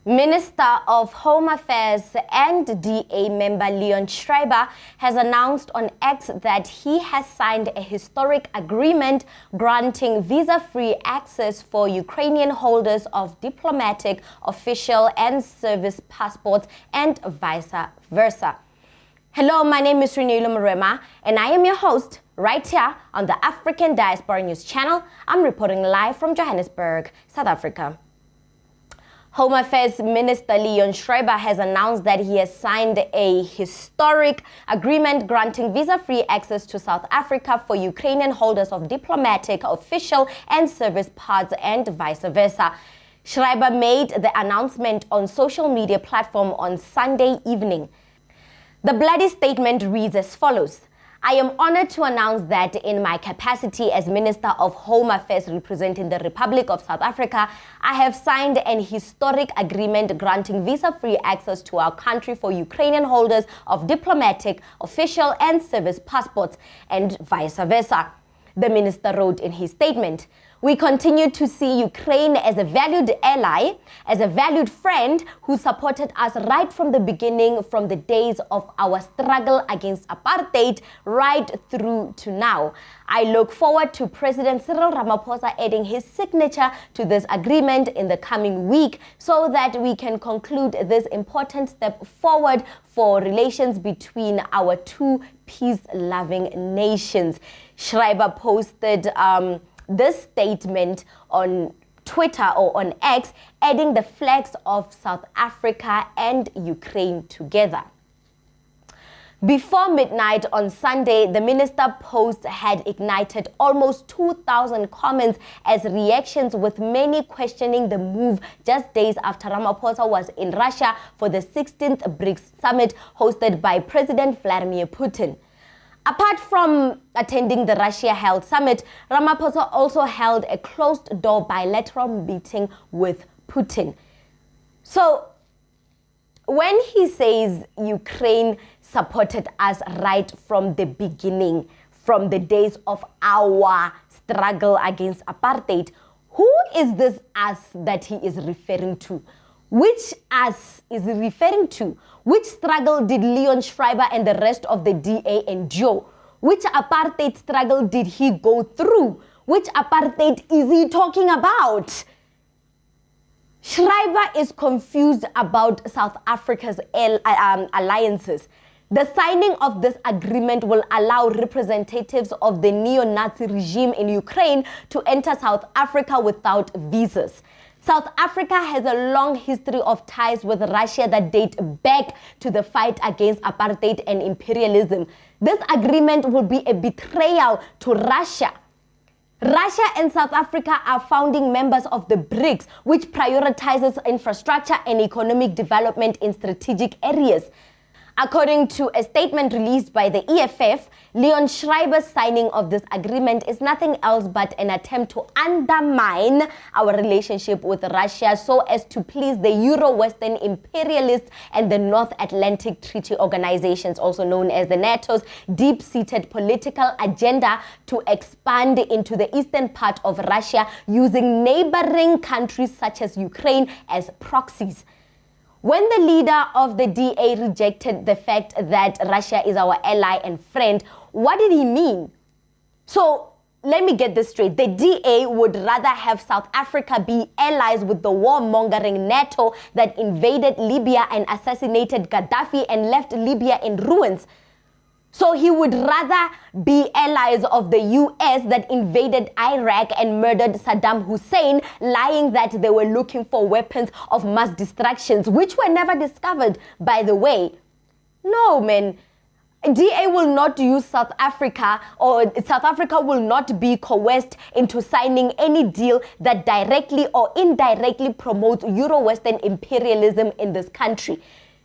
Minister of Home Affairs and DA member Leon Schreiber has announced on X that he has signed a historic agreement granting visa-free access for Ukrainian holders of diplomatic, official and service passports and vice versa. Hello, my name is Reneilwe Morema and I am your host right here on the African Diaspora News channel. I'm reporting live from Johannesburg, South Africa. Home Affairs Minister Leon Schreiber has announced that he has signed a historic agreement granting visa-free access to South Africa for Ukrainian holders of diplomatic, official and service passports and vice versa. Schreiber made the announcement on social media platform on Sunday evening. The bloody statement reads as follows. I am honored to announce that in my capacity as Minister of Home Affairs representing the Republic of South Africa, I have signed an historic agreement granting visa-free access to our country for Ukrainian holders of diplomatic, official and service passports and vice versa. The minister wrote in his statement, "We continue to see Ukraine as a valued ally, as a valued friend who supported us right from the beginning, from the days of our struggle against apartheid right through to now. I look forward to President Cyril Ramaphosa adding his signature to this agreement in the coming week so that we can conclude this important step forward for relations between our two peace-loving nations." Schreiber posted this statement on Twitter or on X, adding the flags of South Africa and Ukraine together. Before midnight on Sunday, the minister post had ignited almost 2,000 comments as reactions, with many questioning the move just days after Ramaphosa was in Russia for the 16th BRICS summit hosted by President Vladimir Putin. Apart from attending the Russia-held summit, Ramaphosa also held a closed-door bilateral meeting with Putin. So, when he says Ukraine supported us right from the beginning, from the days of our struggle against apartheid, who is this us that he is referring to? Which us is he referring to? Which struggle did Leon Schreiber and the rest of the DA endure? Which apartheid struggle did he go through? Which apartheid is he talking about? Schreiber is confused about South Africa's alliances. The signing of this agreement will allow representatives of the neo-Nazi regime in Ukraine to enter South Africa without visas. South Africa has a long history of ties with Russia that date back to the fight against apartheid and imperialism. This agreement will be a betrayal to Russia. Russia and South Africa are founding members of the BRICS, which prioritizes infrastructure and economic development in strategic areas. According to a statement released by the EFF, Leon Schreiber's signing of this agreement is nothing else but an attempt to undermine our relationship with Russia so as to please the Euro-Western imperialists and the North Atlantic Treaty Organizations, also known as the NATO's deep-seated political agenda to expand into the eastern part of Russia using neighboring countries such as Ukraine as proxies. When the leader of the DA rejected the fact that Russia is our ally and friend, what did he mean? So let me get this straight. The DA would rather have South Africa be allies with the warmongering NATO that invaded Libya and assassinated Gaddafi and left Libya in ruins. So he would rather be allies of the US that invaded Iraq and murdered Saddam Hussein, lying that they were looking for weapons of mass destruction, which were never discovered, by the way. No, man. DA will not use South Africa, or South Africa will not be coerced into signing any deal that directly or indirectly promotes Euro-Western imperialism in this country.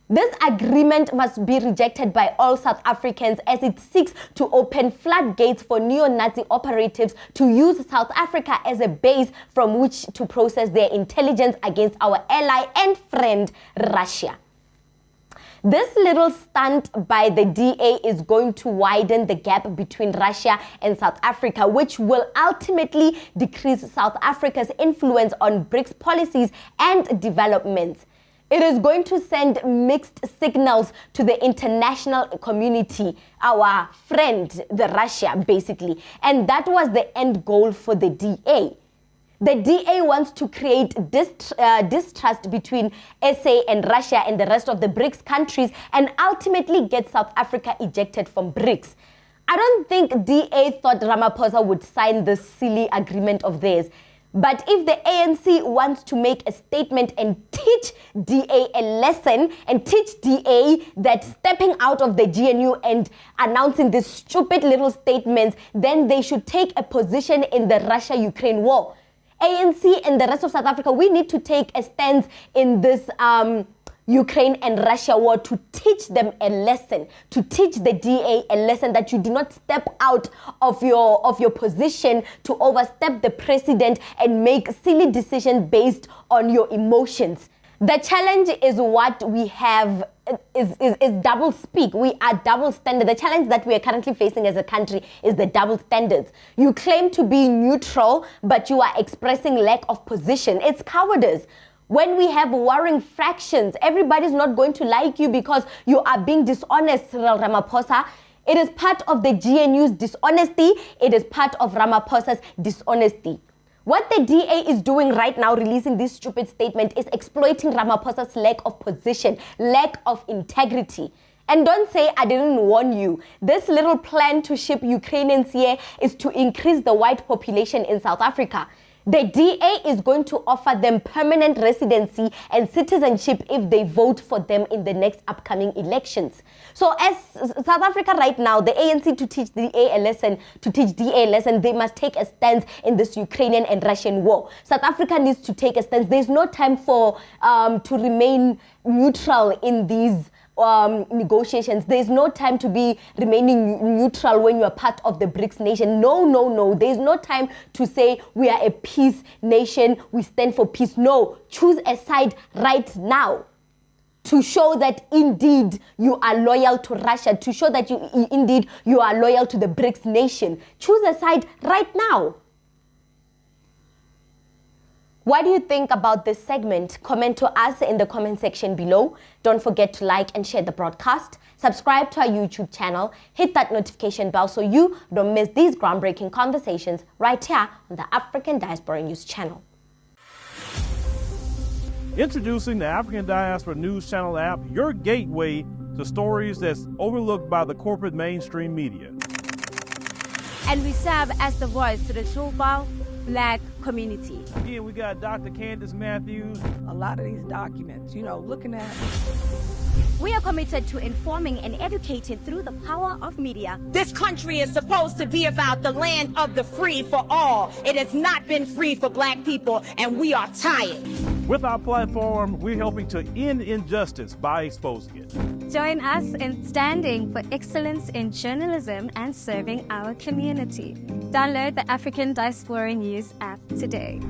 This agreement must be rejected by all South Africans as it seeks to open floodgates for neo-Nazi operatives to use South Africa as a base from which to process their intelligence against our ally and friend, Russia. This little stunt by the DA is going to widen the gap between Russia and South Africa, which will ultimately decrease South Africa's influence on BRICS policies and developments. It is going to send mixed signals to the international community, our friend, the Russia, basically. And that was the end goal for the DA. The DA wants to create distrust between SA and Russia and the rest of the BRICS countries and ultimately get South Africa ejected from BRICS. I don't think DA thought Ramaphosa would sign this silly agreement of theirs. But if the ANC wants to make a statement and teach DA a lesson and teach DA that stepping out of the GNU and announcing these stupid little statements, then they should take a position in the Russia-Ukraine war. ANC and the rest of South Africa, we need to take a stance in this Ukraine and Russia war to teach them a lesson, to teach the DA a lesson that you do not step out of your position to overstep the president and make silly decisions based on your emotions. The challenge is what we have is double speak. We are double standard. The challenge that we are currently facing as a country is the double standards. You claim to be neutral, but you are expressing lack of position. It's cowardice. When we have warring fractions, everybody's not going to like you because you are being dishonest, Cyril Ramaphosa. It is part of the GNU's dishonesty. It is part of Ramaphosa's dishonesty. What the DA is doing right now, releasing this stupid statement, is exploiting Ramaphosa's lack of position, lack of integrity. And don't say I didn't warn you. This little plan to ship Ukrainians here is to increase the white population in South Africa. The DA is going to offer them permanent residency and citizenship if they vote for them in the next upcoming elections. So as South Africa right now, the ANC to teach DA a lesson, they must take a stance in this Ukrainian and Russian war. South Africa needs to take a stance. There's no time for to remain neutral in these negotiations. There's no time to be remaining neutral when you're part of the BRICS nation. No. There's no time to say we are a peace nation, we stand for peace. No, choose a side right now to show that indeed you are loyal to Russia, to show that indeed you are loyal to the BRICS nation. Choose a side right now. What do you think about this segment? Comment to us in the comment section below. Don't forget to like and share the broadcast. Subscribe to our YouTube channel. Hit that notification bell so you don't miss these groundbreaking conversations right here on the African Diaspora News channel. Introducing the African Diaspora News Channel app, your gateway to stories that's overlooked by the corporate mainstream media. And we serve as the voice to the Schreiber Black community. Here we got Dr. Candace Matthews. A lot of these documents, looking at. We are committed to informing and educating through the power of media. This country is supposed to be about the land of the free for all. It has not been free for black people, and we are tired. With our platform, we're helping to end injustice by exposing it. Join us in standing for excellence in journalism and serving our community. Download the African Diaspora News app today.